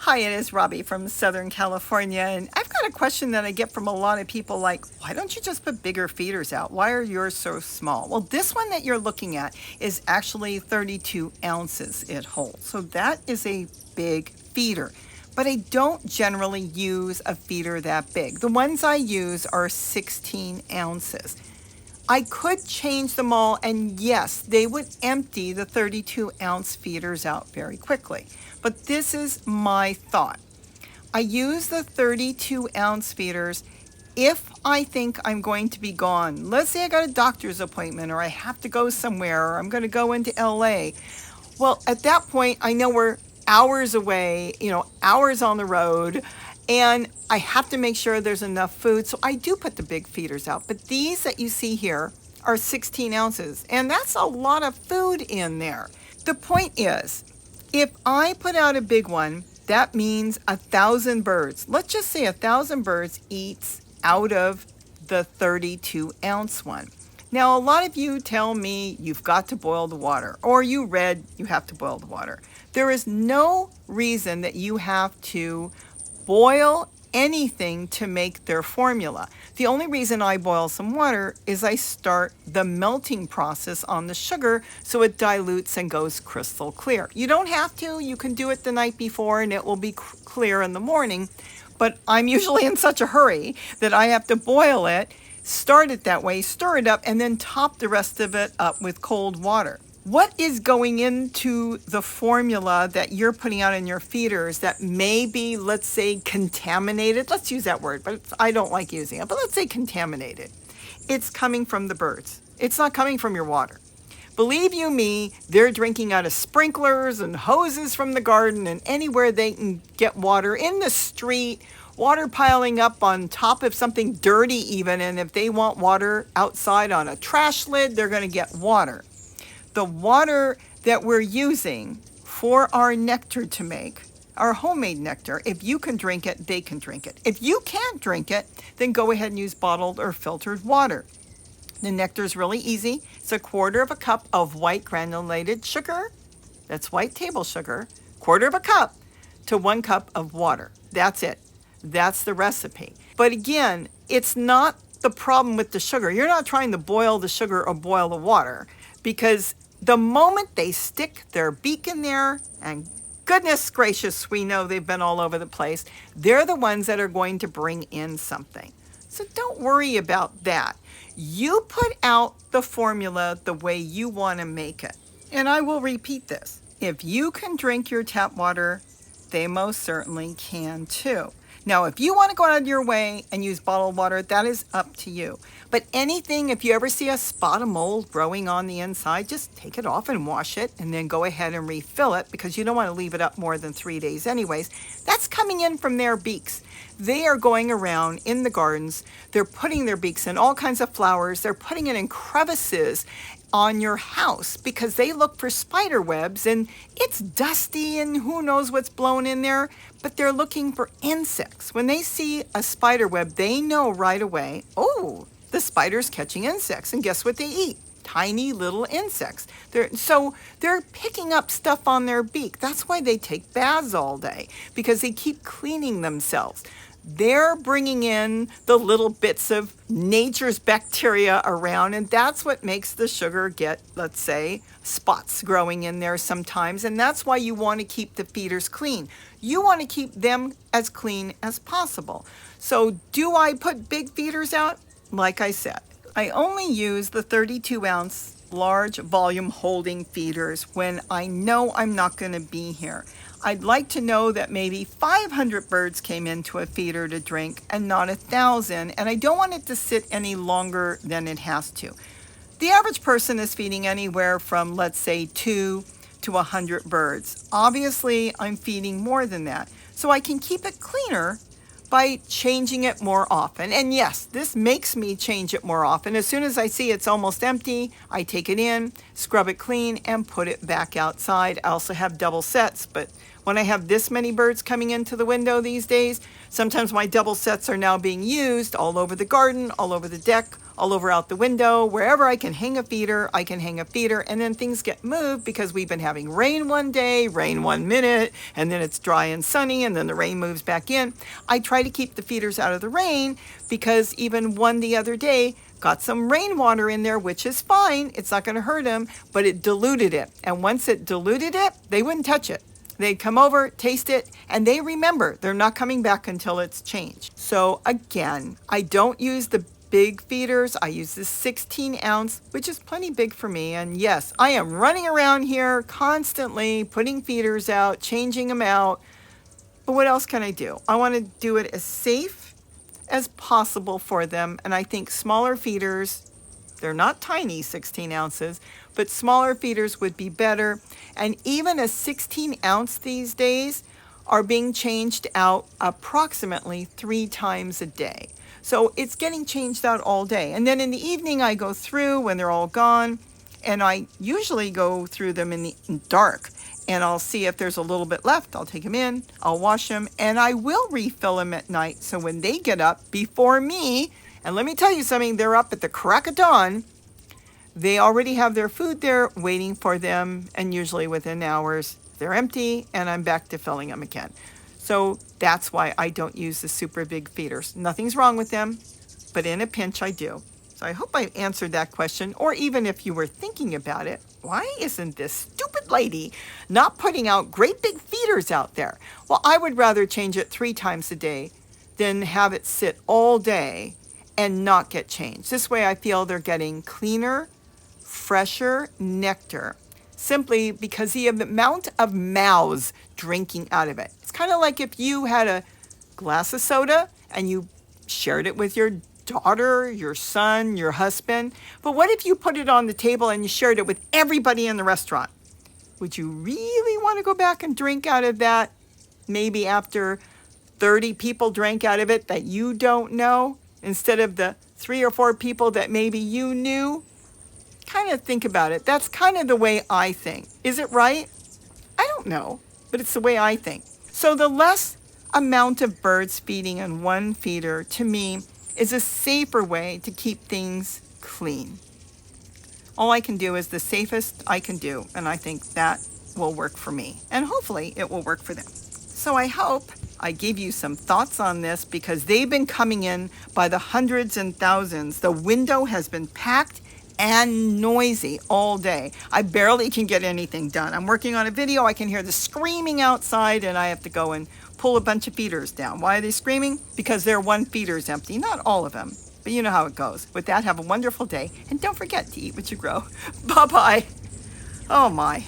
Hi, it is Robbie from Southern California, and I've got a question that I get from a lot of people like, why don't you just put bigger feeders out? Why are yours so small? Well, this one that you're looking at is actually 32 ounces it holds, so that is a big feeder. But I don't generally use a feeder that big. The ones I use are 16 ounces. I could change them all, and yes, they would empty the 32 ounce feeders out very quickly. But this is my thought. I use the 32 ounce feeders if I think I'm going to be gone. Let's say I got a doctor's appointment, or I have to go somewhere, or I'm going to go into LA. Well, at that point, I know we're hours away, hours on the road, and I have to make sure there's enough food. So I do put the big feeders out. But these that you see here are 16 ounces, and that's a lot of food in there. The point is, if I put out a big one, that means 1,000 birds. Let's just say 1,000 birds eats out of the 32 ounce one. Now, a lot of you tell me you've got to boil the water, or you read you have to boil the water. There is no reason that you have to boil anything to make their formula. The only reason I boil some water is I start the melting process on the sugar so it dilutes and goes crystal clear. You don't have to. You can do it the night before and it will be clear in the morning. But I'm usually in such a hurry that I have to boil it, start it that way, stir it up, and then top the rest of it up with cold water. What is going into the formula that you're putting out in your feeders that may be, let's say, contaminated? Let's use that word, but I don't like using it. But let's say contaminated. It's coming from the birds. It's not coming from your water. Believe you me, they're drinking out of sprinklers and hoses from the garden and anywhere they can get water, in the street, water piling up on top of something dirty even. And if they want water outside on a trash lid, they're going to get water. The water that we're using for our nectar to make, our homemade nectar, if you can drink it, they can drink it. If you can't drink it, then go ahead and use bottled or filtered water. The nectar is really easy. It's 1/4 cup of white granulated sugar. That's white table sugar. 1/4 cup to 1 cup of water. That's it. That's the recipe. But again, it's not the problem with the sugar. You're not trying to boil the sugar or boil the water, because the moment they stick their beak in there, and goodness gracious, we know they've been all over the place, they're the ones that are going to bring in something. So don't worry about that. You put out the formula the way you want to make it. And I will repeat this. If you can drink your tap water, they most certainly can too. Now, if you want to go out of your way and use bottled water, that is up to you. But anything, if you ever see a spot of mold growing on the inside, just take it off and wash it and then go ahead and refill it, because you don't want to leave it up more than 3 days anyways. That's coming in from their beaks. They are going around in the gardens. They're putting their beaks in all kinds of flowers. They're putting it in crevices on your house because they look for spider webs, and it's dusty and who knows what's blown in there, but they're looking for insects. When they see a spider web, they know right away, oh, the spider's catching insects, and guess what they eat? Tiny little insects. So they're picking up stuff on their beak. That's why they take baths all day, because they keep cleaning themselves. They're bringing in the little bits of nature's bacteria around, and that's what makes the sugar get, let's say, spots growing in there sometimes, and that's why you want to keep the feeders clean. You want to keep them as clean as possible. So do I put big feeders out? Like I said, I only use the 32 ounce large volume holding feeders when I know I'm not going to be here. I'd like to know that maybe 500 birds came into a feeder to drink and not 1,000, and I don't want it to sit any longer than it has to. The average person is feeding anywhere from, let's say, 2 to 100 birds. Obviously, I'm feeding more than that, so I can keep it cleaner by changing it more often. And yes, this makes me change it more often. As soon as I see it's almost empty, I take it in, scrub it clean, and put it back outside. I also have double sets, but when I have this many birds coming into the window these days, sometimes my double sets are now being used all over the garden, all over the deck, all over out the window. Wherever I can hang a feeder, I can hang a feeder. And then things get moved because we've been having rain one day, rain 1 minute, and then it's dry and sunny, and then the rain moves back in. I try to keep the feeders out of the rain because even one the other day got some rainwater in there, which is fine. It's not going to hurt them, but it diluted it. And once it diluted it, they wouldn't touch it. They'd come over, taste it, and they remember. They're not coming back until it's changed. So again, I don't use the big feeders. I use the 16 ounce, which is plenty big for me. And yes, I am running around here constantly putting feeders out, changing them out. But what else can I do? I want to do it as safe as possible for them. And I think smaller feeders, they're not tiny 16 ounces, but smaller feeders would be better. And even a 16 ounce these days are being changed out approximately 3 times a day. So it's getting changed out all day. And then in the evening, I go through when they're all gone, and I usually go through them in the dark. And I'll see if there's a little bit left. I'll take them in, I'll wash them, and I will refill them at night. So when they get up before me, and let me tell you something, they're up at the crack of dawn. They already have their food there waiting for them, and usually within hours, they're empty, and I'm back to filling them again. So that's why I don't use the super big feeders. Nothing's wrong with them, but in a pinch I do. So I hope I answered that question, or even if you were thinking about it, why isn't this stupid lady not putting out great big feeders out there? Well, I would rather change it 3 times a day than have it sit all day and not get changed. This way I feel they're getting cleaner, fresher nectar, simply because the amount of mouths drinking out of it. It's kind of like if you had a glass of soda and you shared it with your daughter, your son, your husband. But what if you put it on the table and you shared it with everybody in the restaurant? Would you really want to go back and drink out of that? Maybe after 30 people drank out of it that you don't know, instead of the 3 or 4 people that maybe you knew? Kind of think about it. That's kind of the way I think. Is it right? I don't know, but it's the way I think. So the less amount of birds feeding on one feeder, to me, is a safer way to keep things clean. All I can do is the safest I can do, and I think that will work for me, and hopefully it will work for them. So I hope I gave you some thoughts on this, because they've been coming in by the hundreds and thousands. The window has been packed and noisy all day. I barely can get anything done. I'm working on a video. I can hear the screaming outside, and I have to go and pull a bunch of feeders down. Why are they screaming? Because their one feeder's empty. Not all of them, but you know how it goes. With that, have a wonderful day, and don't forget to eat what you grow. Bye-bye. Oh my.